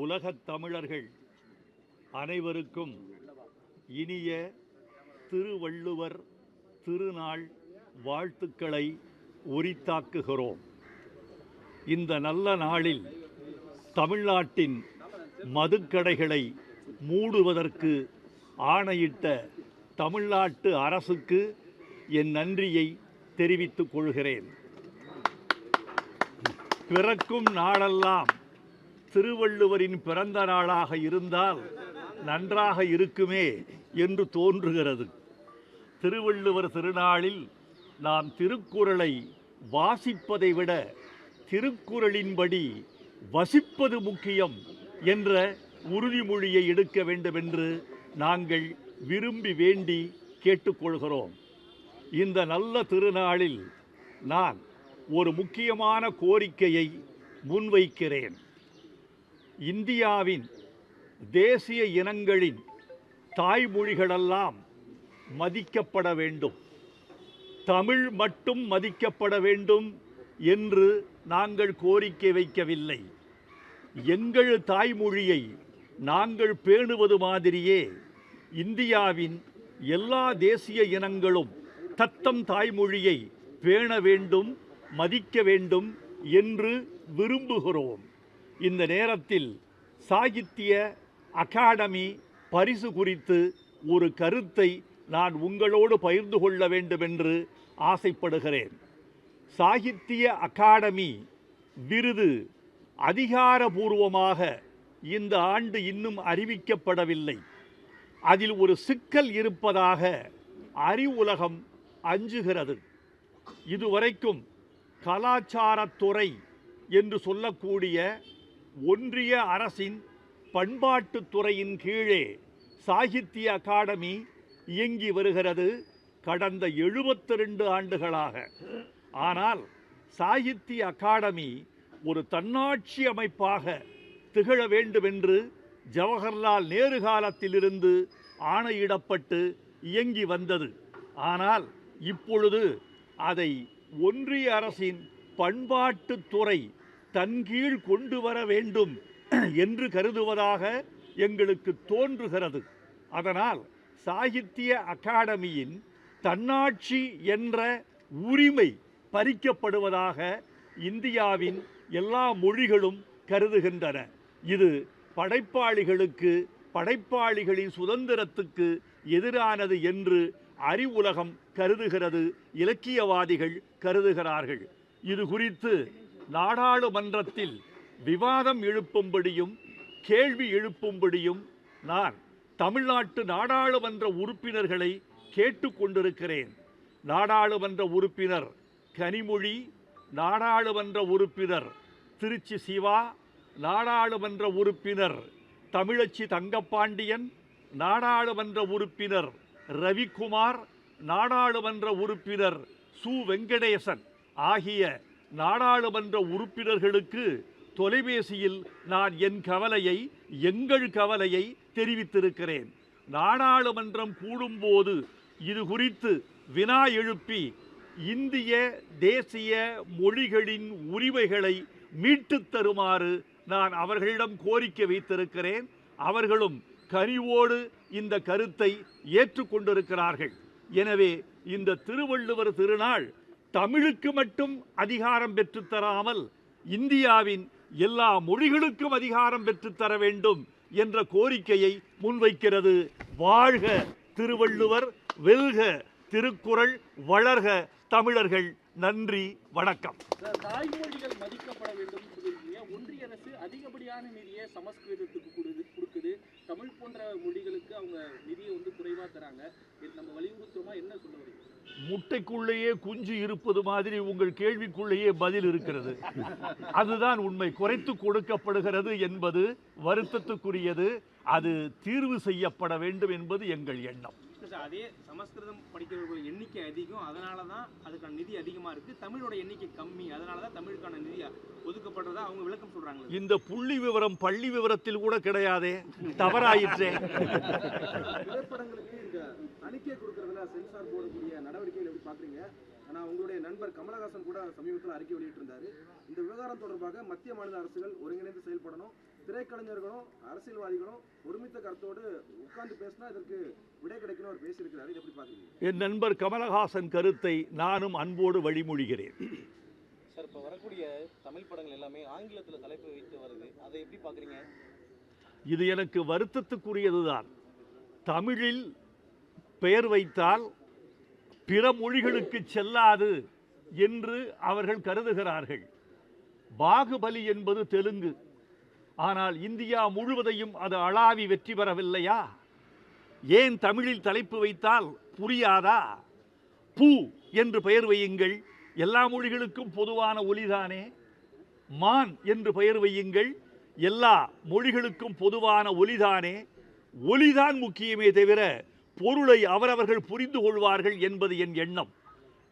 உலகத் தமிழர்கள் அனைவருக்கும் இனிய திருவள்ளுவர் திருநாள் வாழ்த்துக்களை உரித்தாக்குகிறோம். இந்த நல்ல நாளில் தமிழ்நாட்டின் மதுக்கடைகளை மூடுவதற்கு ஆணையிட்ட தமிழ்நாட்டு அரசுக்கு என் நன்றியை தெரிவித்துக் கொள்கிறேன். பிறக்கும் நாளெல்லாம் திருவள்ளுவரின் பிறந்த நாளாக இருந்தால் நன்றாக இருக்குமே என்று தோன்றுகிறது. திருவள்ளுவர் திருநாளில் நாம் திருக்குறளை வாசிப்பதை விட திருக்குறளின்படி வசிப்பது முக்கியம் என்ற உறுதிமொழியை எடுக்க வேண்டும் என்று நாங்கள் விரும்பி வேண்டி கேட்டுக்கொள்கிறோம். இந்த நல்ல திருநாளில் நான் ஒரு முக்கியமான கோரிக்கையை முன்வைக்கிறேன். இந்தியாவின் தேசிய இனங்களின் தாய்மொழிகளெல்லாம் மதிக்கப்பட வேண்டும், தமிழ் மட்டும் மதிக்கப்பட வேண்டும் என்று நாங்கள் கோரிக்கை வைக்கவில்லை. எங்கள் தாய்மொழியை நாங்கள் பேணுவது மாதிரியே இந்தியாவின் எல்லா தேசிய இனங்களும் தத்தம் தாய்மொழியை பேண வேண்டும், மதிக்க வேண்டும் என்று விரும்புகிறோம். இந்த நேரத்தில் சாகித்ய அகாடமி பரிசு குறித்து ஒரு கருத்தை நான் உங்களோடு பகிர்ந்து கொள்ள வேண்டும் என்று ஆசைப்படுகிறேன். சாகித்ய அகாடமி விருது அதிகாரபூர்வமாக இந்த ஆண்டு இன்னும் அறிவிக்கப்படவில்லை. அதில் ஒரு சிக்கல் இருப்பதாக அறிவுலகம் அஞ்சுகிறது. இதுவரைக்கும் கலாச்சாரத்துறை என்று சொல்லக்கூடிய ஒன்றிய அரசின் பண்பாட்டுத்துறையின் கீழே சாகித்ய அகாடமி இயங்கி வருகிறது கடந்த 72 ஆண்டுகளாக. ஆனால் சாகித்ய அகாடமி ஒரு தன்னாட்சி அமைப்பாக திகழ வேண்டும் என்று ஜவஹர்லால் நேரு காலத்திலிருந்து ஆணையிடப்பட்டு இயங்கி வந்தது. ஆனால் இப்பொழுது அதை ஒன்றிய அரசின் பண்பாட்டுத்துறை தன் கீழ் கொண்டு வர வேண்டும் என்று கருதுவதாக எங்களுக்கு தோன்றுகிறது. அதனால் சாகித்ய அகாடமியின் தன்னாட்சி என்ற உரிமை பறிக்கப்படுவதாக இந்தியாவின் எல்லா மொழிகளும் கருதுகின்றன. இது படைப்பாளிகளுக்கு, படைப்பாளிகளின் சுதந்திரத்துக்கு எதிரானது என்று அறிவுலகம் கருதுகிறது, இலக்கியவாதிகள் கருதுகிறார்கள். இது குறித்து நாடாளுமன்றத்தில் விவாதம் எழுப்பும்படியும் கேள்வி எழுப்பும்படியும் நான் தமிழ்நாட்டு நாடாளுமன்ற உறுப்பினர்களை கேட்டுக்கொண்டிருக்கிறேன். நாடாளுமன்ற உறுப்பினர் கனிமொழி, நாடாளுமன்ற உறுப்பினர் திருச்சி சிவா, நாடாளுமன்ற உறுப்பினர் தமிழச்சி தங்கப்பாண்டியன், நாடாளுமன்ற உறுப்பினர் ரவிக்குமார், நாடாளுமன்ற உறுப்பினர் சு வெங்கடேசன் ஆகிய நாடாளுமன்ற உறுப்பினர்களுக்கு தொலைபேசியில் நான் என் கவலையை, எங்கள் கவலையை தெரிவித்திருக்கிறேன். நாடாளுமன்றம் கூடும்போது இது குறித்து வினா எழுப்பி இந்திய தேசிய மொழிகளின் உரிமைகளை மீட்டுத் தருமாறு நான் அவர்களிடம் கோரிக்கை வைத்திருக்கிறேன். அவர்களும் கனிவோடு இந்த கருத்தை ஏற்றுக்கொண்டிருக்கிறார்கள். எனவே இந்த திருவள்ளுவர் திருநாள் தமிழுக்கு மட்டும் அதிகாரம் பெற்றுத்தராமல் இந்தியாவின் எல்லா மொழிகளுக்கும் அதிகாரம் பெற்றுத்தர வேண்டும் என்ற கோரிக்கையை முன்வைக்கிறது. வாழ்க திருவள்ளுவர், வெல்க திருக்குறள், வளர்க தமிழர்கள். நன்றி, வணக்கம். தாய்மொழிகள் மதிக்கப்பட வேண்டும். ஒன்றிய அரசு அதிகப்படியான நிதியை சமஸ்கிருதத்துக்கு கொடுக்குது. தமிழ் போன்ற மொழிகளுக்கு அவங்க நிதியை குறைவா தராங்க. நம்ம வலியுறுத்துறோமா? என்ன சொல்ல வரீங்க? முட்டைக்குள்ளேயே குஞ்சு இருப்பது மாதிரி உங்கள் கேள்விக்குள்ளேயே பதில் இருக்கிறது. அதுதான் உண்மை. குறைத்து கொடுக்கப்படுகிறது என்பது வருத்தத்துக்குரியது. அது தீர்வு செய்யப்பட வேண்டும் என்பது எங்கள் எண்ணம். அதே சமஸ்கிருதம் படிக்கிறவர்கள் எண்ணிக்கை அதிகம், அதனால தான் அதுக்கான நிதி அதிகமாக இருக்குது. தமிழோட எண்ணிக்கை கம்மி, அதனால தான் தமிழுக்கான நிதி ஒதுக்கப்படுறதா அவங்க விளக்கம் சொல்றாங்க. இந்த புள்ளி விவரம் பள்ளி விவரத்தில் கூட கிடையாதே, தவறாயிற்றே. திரைப்படங்களுக்கு இந்த தணிக்கை கொடுக்கறதுல சென்சார் போடக்கூடிய நடவடிக்கைகள் எப்படி பாக்குறீங்க? ஆனால் உங்களுடைய நண்பர் கமலஹாசன் கூட சமீபத்தில் அறிக்கை வெளியிட்டிருந்தாரு. இந்த விவகாரம் தொடர்பாக மத்திய மாநில அரசுகள் ஒருங்கிணைந்து செயல்படணும், திரைக்கலைஞர்களும் அரசியல்வாதிகளும் ஒருமித்த கருத்தோடு உட்கார்ந்து பேசினா இதற்கு விடை கிடைக்கணும் அவர் பேசியிருக்கிறாரு. இதை எப்படி பார்க்குறீங்க? என் நண்பர் கமலஹாசன் கருத்தை நானும் அன்போடு வழிமொழிகிறேன். சார், இப்போ வரக்கூடிய தமிழ் படங்கள் எல்லாமே ஆங்கிலத்தில் தலைப்பு வைத்து வருது, அதை எப்படி பார்க்குறீங்க? இது எனக்கு வருத்தத்துக்குரியதுதான். தமிழில் பெயர் வைத்தால் பிற மொழிகளுக்கு செல்லாது என்று அவர்கள் கருதுகிறார்கள். பாகுபலி என்பது தெலுங்கு, ஆனால் இந்தியா முழுவதையும் அது அளாவி வெற்றி பெறவில்லையா? ஏன் தமிழில் தலைப்பு வைத்தால் புரியாதா? பூ என்று பெயர் வையுங்கள், எல்லா மொழிகளுக்கும் பொதுவான ஒலிதானே. மான் என்று பெயர் வையுங்கள், எல்லா மொழிகளுக்கும் பொதுவான ஒலிதானே. ஒலிதான் முக்கியமே தவிர பொருளை அவரவர்கள் புரிந்து கொள்வார்கள் என்பது என் எண்ணம்.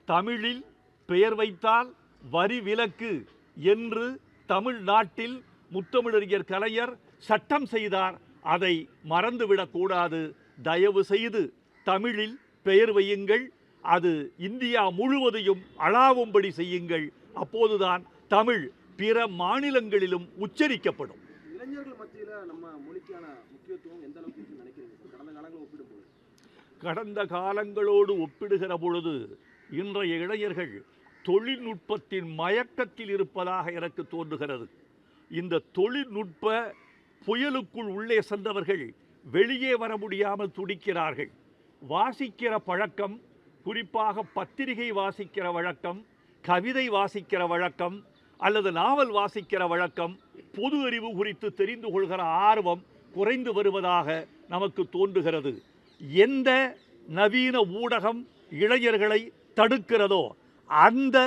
தமிழில் பெயர் வைத்தால் வரி விலக்கு என்று தமிழ்நாட்டில் முத்தமிழறிஞர் கலைஞர் சட்டம் செய்தார். அதை மறந்துவிடக்கூடாது. தயவு செய்து தமிழில் பெயர் வையுங்கள், அது இந்தியா முழுவதையும் அளாவும்படி செய்யுங்கள். அப்போதுதான் தமிழ் பிற மாநிலங்களிலும் உச்சரிக்கப்படும். இளைஞர்கள் மத்தியில் நம்ம மொழிக்கான முக்கியத்துவம் எந்த அளவுக்கு இருக்குன்னு நினைக்கிறீங்க? கடந்த காலங்களை ஒப்பிடும்போது கடந்த காலங்களோடு ஒப்பிடுகிற பொழுது இன்றைய இளைஞர்கள் தொழில்நுட்பத்தின் மயக்கத்தில் இருப்பதாக எனக்கு தோன்றுகிறது. இந்த தொழில்நுட்ப புயலுக்குள் உள்ளே சென்றவர்கள் வெளியே வர முடியாமல் துடிக்கிறார்கள். வாசிக்கிற பழக்கம், குறிப்பாக பத்திரிகை வாசிக்கிற வழக்கம், கவிதை வாசிக்கிற வழக்கம் அல்லது நாவல் வாசிக்கிற வழக்கம், பொது அறிவு குறித்து தெரிந்து கொள்கிற ஆர்வம் குறைந்து வருவதாக நமக்கு தோன்றுகிறது. எந்த நவீன ஊடகம் இளைஞர்களை தடுக்கிறதோ அந்த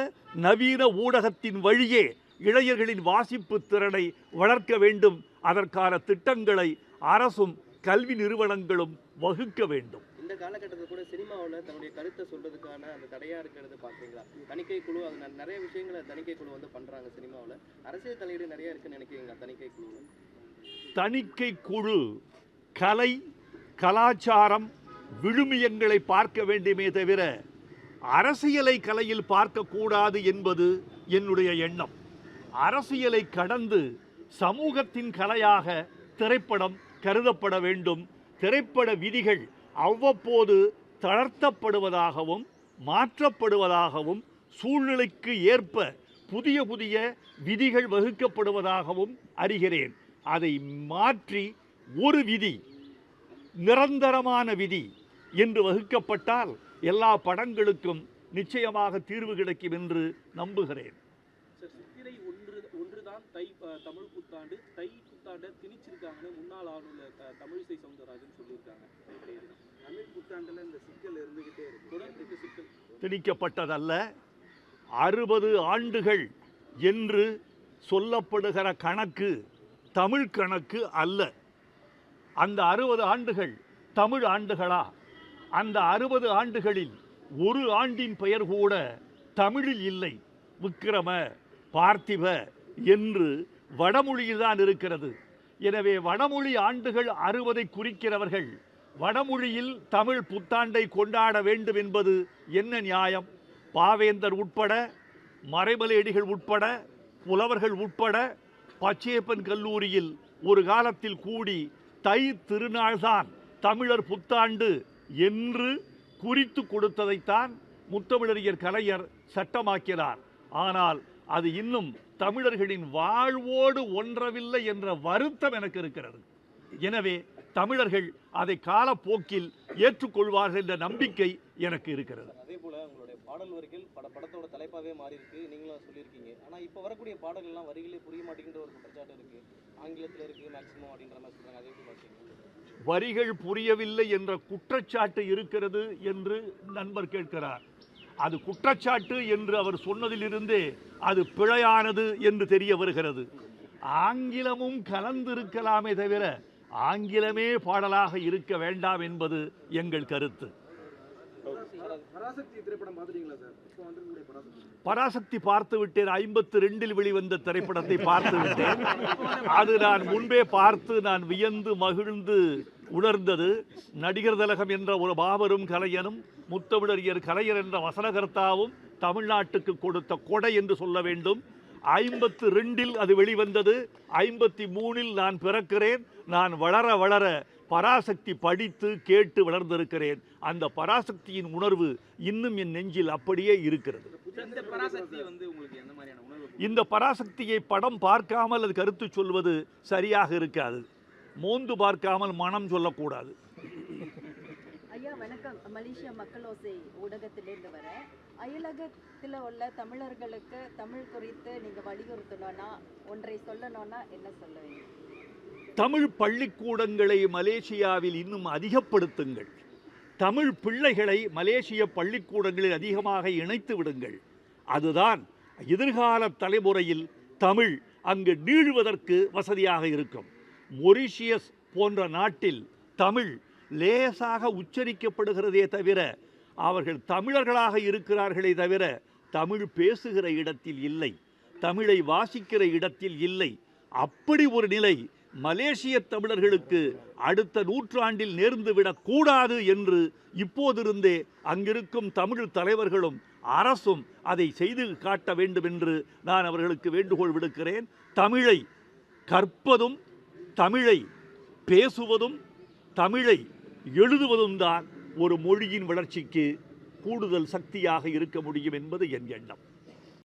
நவீன ஊடகத்தின் வழியே இளைஞர்களின் வாசிப்பு திறனை வளர்க்க வேண்டும். அதற்கான திட்டங்களை அரசும் கல்வி நிறுவனங்களும் வகுக்க வேண்டும். இந்த காலகட்டத்தில் கூட சினிமாவில் தன்னுடைய கருத்தை சொல்றதுக்கான அந்த தடையா இருக்கிறது பார்க்குறீங்களா? தணிக்கை குழு, அது நிறைய விஷயங்களை தணிக்கை குழு வந்து பண்றாங்க. சினிமாவில் அரசியல் தலையீடு நிறைய இருக்குன்னு நினைக்கிறீங்களா தணிக்கை குழு? தணிக்கை குழு கலை, கலாச்சாரம், விழுமியங்களை பார்க்க வேண்டுமே தவிர அரசியலை கலையில் பார்க்கக்கூடாது என்பது என்னுடைய எண்ணம். அரசியலை கடந்து சமூகத்தின் கலையாக திரைப்படம் கருதப்பட வேண்டும். திரைப்பட விதிகள் அவ்வப்போது தளர்த்தப்படுவதாகவும் மாற்றப்படுவதாகவும் சூழ்நிலைக்கு ஏற்ப புதிய புதிய விதிகள் வகுக்கப்படுவதாகவும் அறிகிறேன். அதை மாற்றி ஒரு விதி, நிரந்தரமான விதி என்று வகுக்கப்பட்டால் எல்லா படங்களுக்கும் நிச்சயமாக தீர்வு கிடைக்கும் என்று நம்புகிறேன். சித்திரை ஒன்றுதான் தை தமிழ் புத்தாண்டு. தை புத்தாண்டை திணிச்சிருக்காங்கன்னு முன்னாள் ஆளுநர் தமிழிசை சவுந்தரராஜன் சொல்லியிருக்காங்க. தமிழ் புத்தாண்டுல இந்த சிக்கல் இருந்துகிட்டே இருக்கு. தொடர்ந்து சிக்கல் திணிக்கப்பட்டதல்ல. 60 ஆண்டுகள் என்று சொல்லப்படுகிற கணக்கு தமிழ் கணக்கு அல்ல. அந்த 60 ஆண்டுகள் தமிழ் ஆண்டுகளா? அந்த 60 ஆண்டுகளில் ஒரு ஆண்டின் பெயர் கூட தமிழில் இல்லை. விக்கிரம, பார்த்திப என்று வடமொழியில்தான் இருக்கிறது. எனவே வடமொழி ஆண்டுகள் 60ஐ குறிக்கிறவர்கள் வடமொழியில் தமிழ் புத்தாண்டை கொண்டாட வேண்டும் என்பது என்ன நியாயம்? பாவேந்தர் உட்பட, மறைமலையடிகள் உட்பட, புலவர்கள் உட்பட பச்சையப்பன் கல்லூரியில் ஒரு காலத்தில் கூடி தை திருநாள்தான் தமிழர் புத்தாண்டு என்று குறித்து கொடுத்ததைத்தான் முத்தமிழறிஞர் கலைஞர் சட்டமாக்கினார். ஆனால் அது இன்னும் தமிழர்களின் வாழ்வோடு ஒன்றவில்லை என்ற வருத்தம் எனக்கு இருக்கிறது. எனவே தமிழர்கள் அதை காலப்போக்கில் ஏற்றுக்கொள்வார்கள் என்ற நம்பிக்கை எனக்கு இருக்கிறது. அதே போல உங்களுடைய பாடல் வரிகள் படத்தோட தலைப்பாகவே மாறி இருக்கு, நீங்களும் சொல்லியிருக்கீங்க. ஆனால் இப்போ வரக்கூடிய பாடல்கள்லாம் வரிகளே புரிய மாட்டேங்கிற ஒரு குற்றச்சாட்டு இருக்கு. ஆங்கிலத்தில் இருக்கு மேக்சிமம் அப்படின்ற மாதிரி சொல்றாங்க. அதை எப்படி பார்த்தீங்க? வரிகள் புரியவில்லை என்ற குற்றச்சாட்டு இருக்கிறது என்று நண்பர் கேட்கிறார். அது குற்றச்சாட்டு என்று அவர் சொன்னதிலிருந்தே அது பிழையானது என்று தெரிய வருகிறது. ஆங்கிலமும் கலந்திருக்கலாமே தவிர ஆங்கிலமே பாடலாக இருக்க வேண்டாம் என்பது எங்கள் கருத்து. பராசக்தி திரைப்படம் பார்த்துட்டீங்களா சார்? இப்போ வந்திருக்கக்கூடிய பராசக்தி பார்த்து விட்டேன். 52 வெளிவந்த திரைப்படத்தை பார்த்து விட்டேன். அது நான் முன்பே பார்த்து நான் வியந்து மகிழ்ந்து உணர்ந்தது. நடிகர் திலகம் என்ற ஒரு மாபெரும் கலைஞனும் முத்தமிழறிஞர் கலைஞர் என்ற வசனகர்த்தாவும் தமிழ்நாட்டுக்கு கொடுத்த கொடை என்று சொல்ல வேண்டும். 52 அது வெளிவந்தது. 53 நான் பிறக்கிறேன். நான் வளர வளர பராசக்தி படித்து கேட்டு வளர்ந்திருக்கிறேன். அந்த பராசக்தியின் உணர்வு இன்னும் என் நெஞ்சில் அப்படியே இருக்கிறது. இந்த பராசக்தி வந்து உங்களுக்கு எந்த மாதிரியான உணர்வு? இந்த பராசக்தியை படம் பார்க்காமல் அது கருத்து சொல்வது சரியாக இருக்காது. மோந்து பார்க்காமல் மனம் சொல்லக்கூடாது. ஐயா வணக்கம். மலேசியா மக்களோசை ஊடகத்திலிருந்து வர அயலகத்தில் உள்ள தமிழர்களுக்கு தமிழ் குறித்து நீங்கள் வலியுறுத்தணும்னா ஒன்றை சொல்லணும்னா என்ன சொல்லுவீங்க? தமிழ் பள்ளிக்கூடங்களை மலேசியாவில் இன்னும் அதிகப்படுத்துங்கள். தமிழ் பிள்ளைகளை மலேசிய பள்ளிக்கூடங்களில் அதிகமாக இணைத்து விடுங்கள். அதுதான் எதிர்கால தலைமுறையில் தமிழ் அங்கு நீழுவதற்கு வசதியாக இருக்கும். மொரிஷியஸ் போன்ற நாட்டில் தமிழ் லேசாக உச்சரிக்கப்படுகிறதே தவிர அவர்கள் தமிழர்களாக இருக்கிறார்களே தவிர தமிழ் பேசுகிற இடத்தில் இல்லை, தமிழை வாசிக்கிற இடத்தில் இல்லை. அப்படி ஒரு நிலை மலேசிய தமிழர்களுக்கு அடுத்த நூற்றாண்டில் நேர்ந்துவிடக்கூடாது என்று இப்போதிருந்தே அங்கிருக்கும் தமிழ் தலைவர்களும் அரசும் அதை செய்து காட்ட வேண்டும் என்று நான் அவர்களுக்கு வேண்டுகோள் விடுக்கிறேன். தமிழை கற்பதும் தமிழை பேசுவதும் தமிழை எழுதுவதும் தான் ஒரு மொழியின் வளர்ச்சிக்கு கூடுதல் சக்தியாக இருக்க முடியும் என்பது என் எண்ணம்.